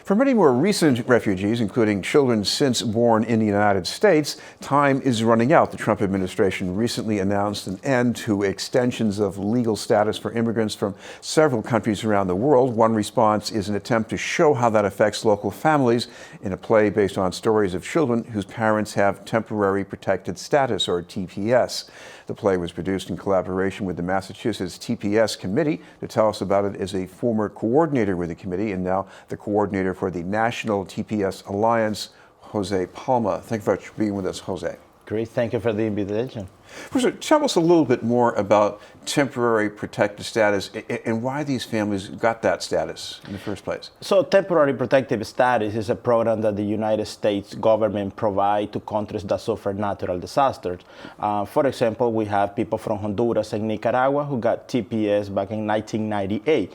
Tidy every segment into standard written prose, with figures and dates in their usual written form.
For many more recent refugees, including children since born in the United States, time is running out. The Trump administration recently announced an end to extensions of legal status for immigrants from several countries around the world. One response is an attempt to show how that affects local families in a play based on stories of children whose parents have temporary protected status, or TPS. The play was produced in collaboration with the Massachusetts TPS Committee. To tell us about it is a former coordinator with the committee and now the coordinator for the National TPS Alliance, Jose Palma. Thank you for being with us, Jose. Great, thank you for the invitation. First, tell us a little bit more about temporary protected status and why these families got that status in the first place. So temporary protective status is a program that the United States government provides to countries that suffer natural disasters. For example, we have people from Honduras and Nicaragua who got TPS back in 1998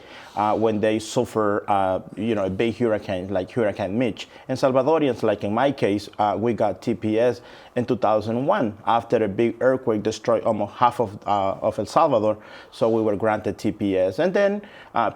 when they suffer a big hurricane like Hurricane Mitch. And Salvadorians, like in my case, we got TPS in 2001 after a big earthquake destroyed almost half of El Salvador, so we were granted TPS. And then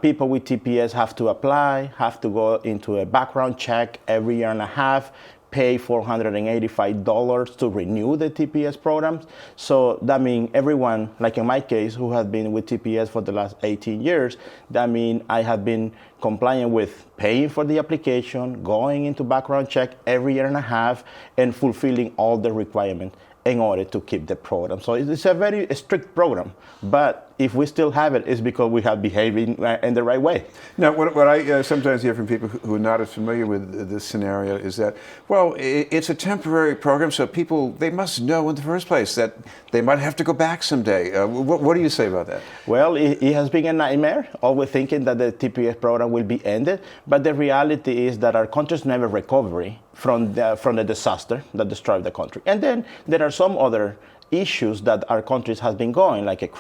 people with TPS have to apply, have to go into a background check every year and a half, pay $485 to renew the TPS programs. So that means everyone, like in my case, who has been with TPS for the last 18 years, that means I have been complying with paying for the application, going into background check every year and a half, and fulfilling all the requirements in order to keep the program. So it's a very strict program, but if we still have it, it's because we have behaving in the right way. Now, what I sometimes hear from people who are not as familiar with this scenario is that, well, it's a temporary program, so people, they must know in the first place that they might have to go back someday. What do you say about that? Well, it has been a nightmare, always thinking that the TPS program will be ended, but the reality is that our countries never recover from the disaster that destroyed the country. And then there are some other issues that our countries has been going, like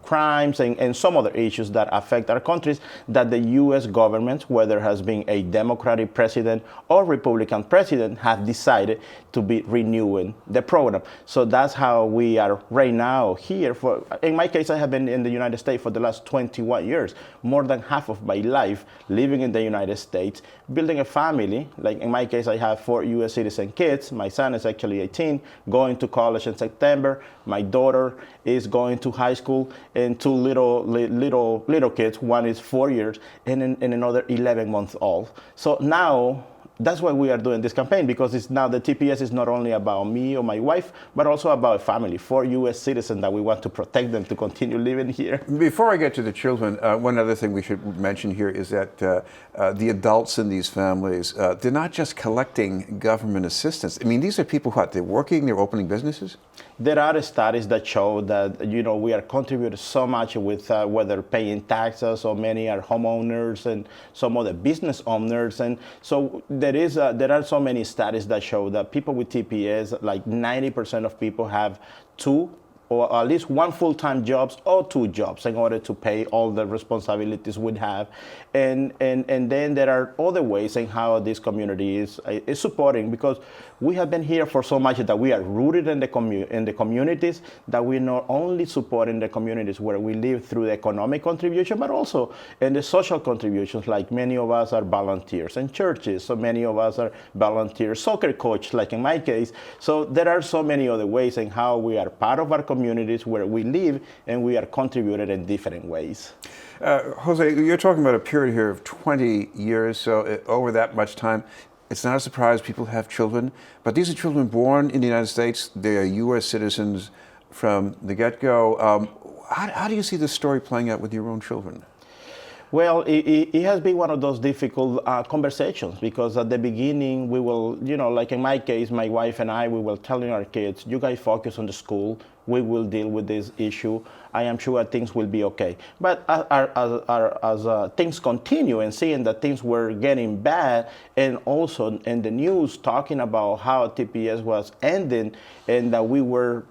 crimes and some other issues that affect our countries that the U.S. government, whether has been a Democratic president or Republican president, have decided to be renewing the program. So that's how we are right now here. In my case, I have been in the United States for the last 21 years, more than half of my life living in the United States, building a family. Like in my case, I have 4 U.S. citizen kids. My son is actually 18, going to college in September. My daughter is going to high school, and 2 little kids. One is 4 years, and another 11 months old. So now that's why we are doing this campaign, because it's now the TPS is not only about me or my wife, but also about a family, 4 U.S. citizens that we want to protect them to continue living here. Before I get to the children, one other thing we should mention here is that the adults in these families, they're not just collecting government assistance. I mean, these are people who they're working, they're opening businesses? There are studies that show that, we are contributing so much with whether paying taxes, or many are homeowners and some other business owners. And so there are so many studies that show that people with TPS, like 90% of people have 2 or at least 1 full-time jobs or 2 jobs in order to pay all the responsibilities we have. And then there are other ways in how this community is supporting, because we have been here for so much that we are rooted in the communities, that we're not only supporting the communities where we live through the economic contribution, but also in the social contributions. Like many of us are volunteers in churches, so many of us are volunteer soccer coach, like in my case. So there are so many other ways in how we are part of our communities where we live, and we are contributed in different ways. Jose, you're talking about a period here of 20 years, so over that much time, it's not a surprise people have children, but these are children born in the United States. They are U.S. citizens from the get-go. How do you see this story playing out with your own children? Well, it has been one of those difficult conversations, because at the beginning we will, like in my case, my wife and I, we were telling our kids, you guys focus on the school, we will deal with this issue. I am sure things will be okay. But as things continue, and seeing that things were getting bad, and also in the news talking about how TPS was ending, and that we were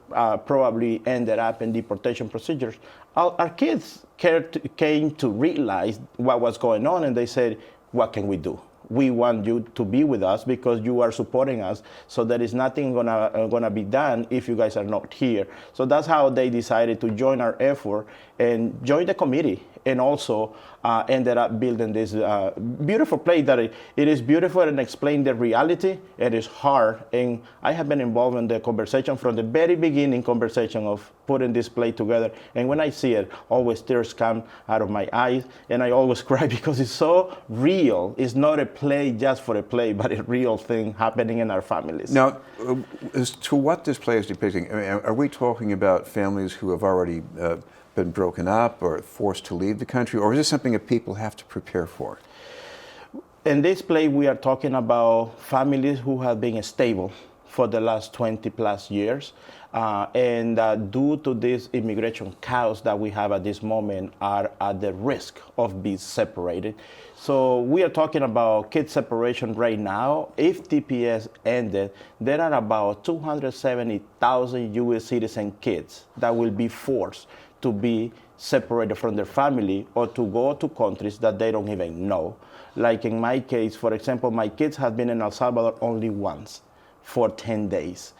probably ended up in deportation procedures, our kids came to realize what was going on, and they said, what can we do? We want you to be with us because you are supporting us. So there is nothing gonna be done if you guys are not here. So that's how they decided to join our effort and join the committee. and also ended up building this beautiful play that it is beautiful and explain the reality. It is hard, and I have been involved in the conversation from the very beginning conversation of putting this play together. And when I see it, always tears come out of my eyes, and I always cry because it's so real. It's not a play just for a play, but a real thing happening in our families. Now, as to what this play is depicting, I mean, are we talking about families who have already been broken up or forced to leave the country, or is this something that people have to prepare for? In this play, we are talking about families who have been stable for the last 20 plus years. And due to this immigration chaos that we have at this moment, are at the risk of being separated. So we are talking about kid separation right now. If TPS ended, there are about 270,000 U.S. citizen kids that will be forced to be separated from their family or to go to countries that they don't even know. Like in my case, for example, my kids have been in El Salvador only once for 10 days.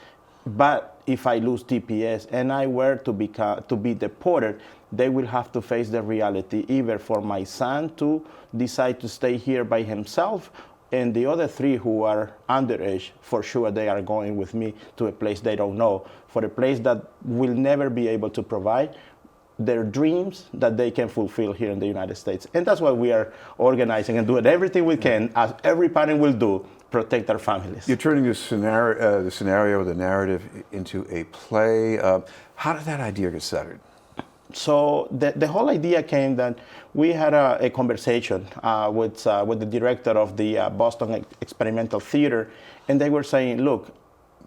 But if I lose TPS and I were to be deported, they will have to face the reality either for my son to decide to stay here by himself, and the other three who are underage, for sure they are going with me to a place they don't know, for a place that will never be able to provide their dreams that they can fulfill here in the United States. And that's why we are organizing and doing everything we can, as every parent will do, protect our families. You're turning the scenario, the narrative into a play. How did that idea get started? So the whole idea came that we had a conversation with the director of the Boston Experimental Theater, and they were saying, look,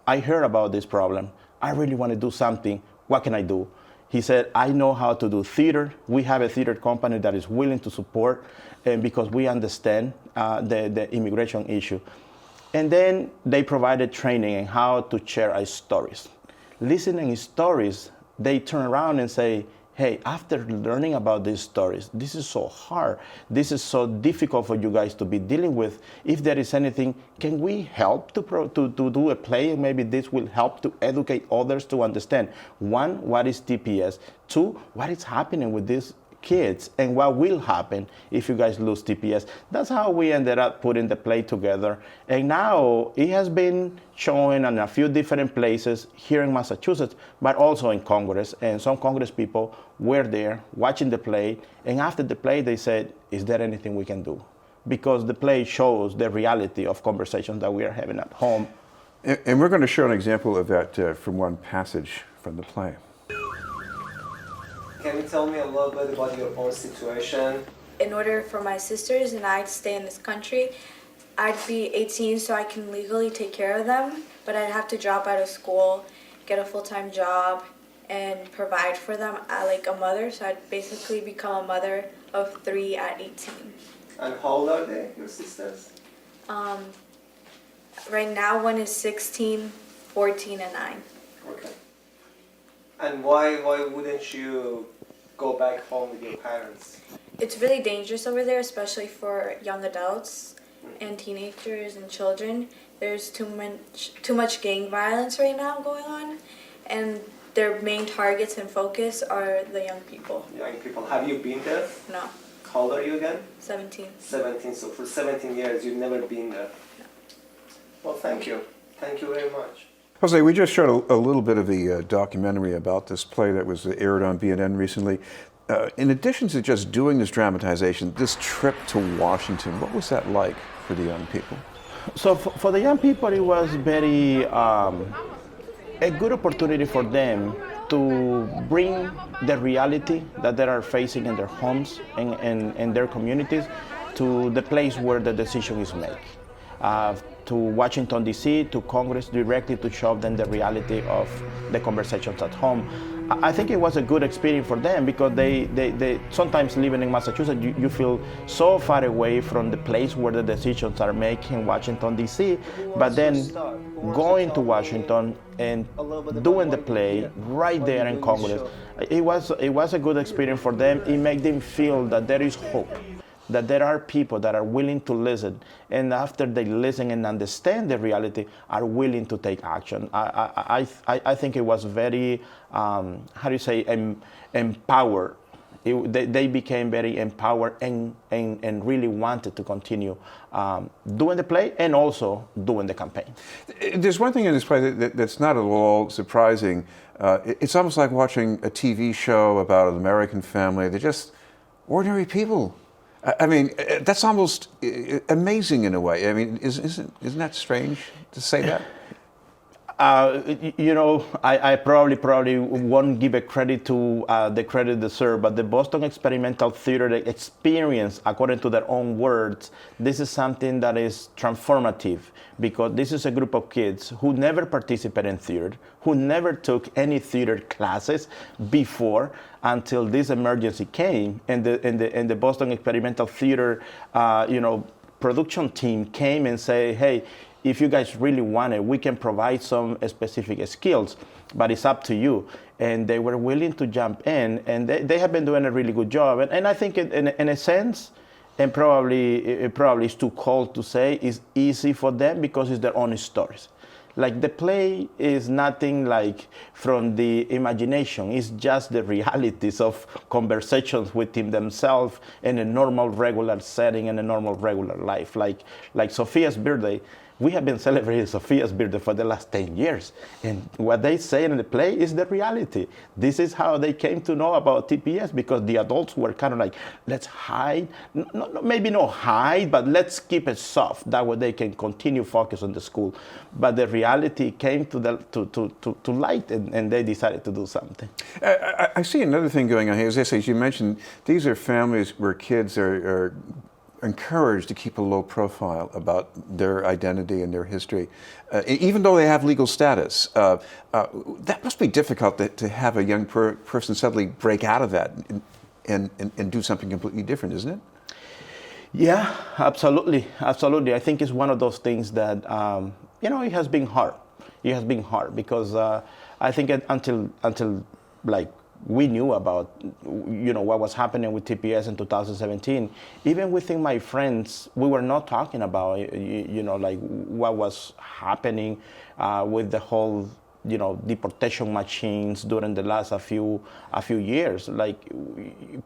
I heard about this problem. I really want to do something. What can I do? He said, I know how to do theater. We have a theater company that is willing to support, and because we understand the immigration issue. And then they provided training in how to share our stories. Listening to stories, they turn around and say, hey, after learning about these stories, this is so hard. This is so difficult for you guys to be dealing with. If there is anything, can we help to do a play? Maybe this will help to educate others to understand, one, what is TPS? Two, what is happening with these kids and what will happen if you guys lose TPS. That's how we ended up putting the play together. And now it has been showing in a few different places here in Massachusetts, but also in Congress. And some Congress people were there watching the play. And after the play, they said, is there anything we can do? Because the play shows the reality of conversations that we are having at home. And we're going to show an example of that from one passage from the play. Can you tell me a little bit about your own situation? In order for my sisters and I to stay in this country, I'd be 18 so I can legally take care of them, but I'd have to drop out of school, get a full-time job, and provide for them like a mother. So I'd basically become a mother of 3 at 18. And how old are they, your sisters? Right now, one is 16, 14, and 9. Okay. And why wouldn't you go back home with your parents? It's really dangerous over there, especially for young adults and teenagers and children. There's too much gang violence right now going on, and their main targets and focus are the young people. Young people. Have you been there? No. How old are you again? 17. 17. So for 17 years, you've never been there. No. Well, thank you. Thank you very much. Jose, we just showed a little bit of the documentary about this play that was aired on BNN recently. In addition to just doing this dramatization, this trip to Washington, what was that like for the young people? So for the young people, it was very a good opportunity for them to bring the reality that they are facing in their homes and their communities to the place where the decision is made. To Washington, D.C., to Congress directly to show them the reality of the conversations at home. I think it was a good experience for them because they sometimes living in Massachusetts, you feel so far away from the place where the decisions are made in Washington, D.C., but then going to Washington and doing the play right there in Congress, it was a good experience for them. It made them feel that there is hope, that there are people that are willing to listen, and after they listen and understand the reality, are willing to take action. I think it was very, empowered They became very empowered and really wanted to continue doing the play and also doing the campaign. There's one thing in this play that's not at all surprising. It's almost like watching a TV show about an American family. They're just ordinary people. I mean, that's almost amazing in a way. I mean, isn't that strange to say that? I probably won't give a credit to the credit deserved, but the Boston Experimental Theater experience, according to their own words, this is something that is transformative, because this is a group of kids who never participated in theater, who never took any theater classes before until this emergency came, and the Boston Experimental Theater, production team came and say, hey, if you guys really want it, we can provide some specific skills, but it's up to you. And they were willing to jump in, and they have been doing a really good job. And I think in a sense, and probably it's too cold to say, it's easy for them because it's their own stories. Like, the play is nothing like from the imagination. It's just the realities of conversations within themselves in a normal, regular setting, in a normal, regular life. Like Sophia's birthday. We have been celebrating Sophia's birthday for the last 10 years. And what they say in the play is the reality. This is how they came to know about TPS, because the adults were kind of like, let's hide. Maybe not hide, but let's keep it soft. That way they can continue focus on the school. But the reality came to light, and they decided to do something. I see another thing going on here. As you mentioned, these are families where kids are encouraged to keep a low profile about their identity and their history, even though they have legal status. That must be difficult to have a young person suddenly break out of that and do something completely different, isn't it? Yeah, absolutely. I think it's one of those things that, it has been hard. It has been hard because I think until like, we knew about, what was happening with TPS in 2017. Even within my friends, we were not talking about, like what was happening with the whole, deportation machines during the last a few years. Like,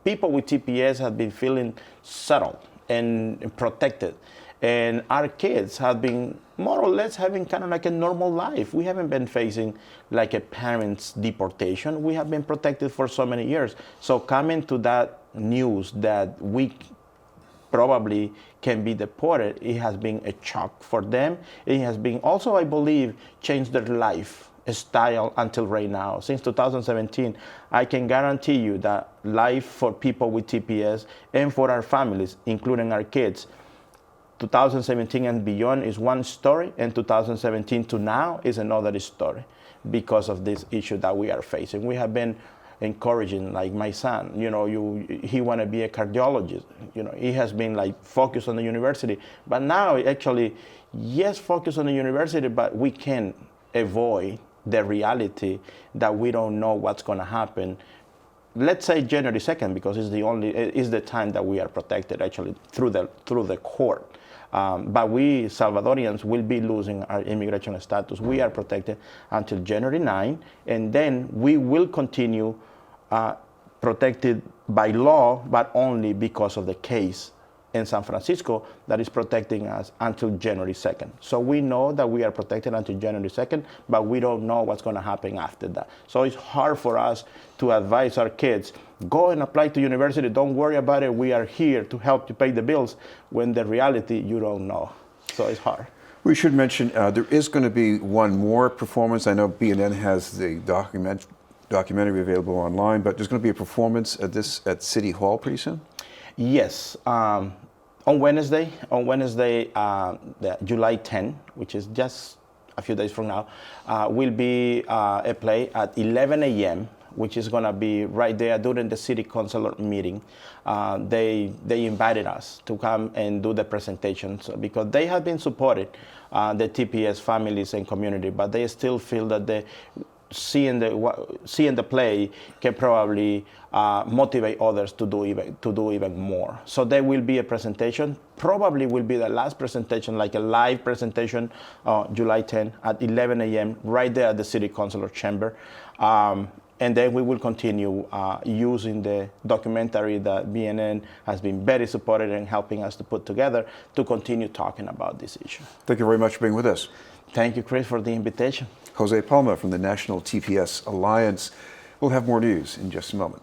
people with TPS have been feeling settled and protected. And our kids have been more or less having kind of like a normal life. We haven't been facing like a parent's deportation. We have been protected for so many years. So coming to that news that we probably can be deported, it has been a shock for them. It has been also, I believe, changed their life style until right now. Since 2017, I can guarantee you that life for people with TPS and for our families, including our kids, 2017 and beyond is one story, and 2017 to now is another story because of this issue that we are facing. We have been encouraging, like my son, he want to be a cardiologist. He has been like focused on the university, but now actually, yes, focus on the university, but we can avoid the reality that we don't know what's going to happen. Let's say January 2nd, because it's the time that we are protected actually through the court. But we Salvadorians will be losing our immigration status. We are protected until January 9, and then we will continue protected by law, but only because of the case in San Francisco that is protecting us until January 2nd. So we know that we are protected until January 2nd, but we don't know what's going to happen after that. So it's hard for us to advise our kids, go and apply to university, don't worry about it, we are here to help you pay the bills, when the reality, you don't know. So it's hard. We should mention there is going to be one more performance. I know B&N has the documentary available online, but there's going to be a performance at City Hall pretty soon? Yes. On Wednesday, July 10, which is just a few days from now, will be a play at 11 a.m., which is going to be right there during the city council meeting. They invited us to come and do the presentations because they have been supporting the TPS families and community, but they still feel that seeing the play can probably motivate others to do even more. So there will be a presentation, probably will be the last presentation, like a live presentation, July 10 at 11 a.m. right there at the City Councilor Chamber. And then we will continue using the documentary that BNN has been very supportive in helping us to put together to continue talking about this issue. Thank you very much for being with us. Thank you, Chris, for the invitation. Jose Palma from the National TPS Alliance. We'll have more news in just a moment.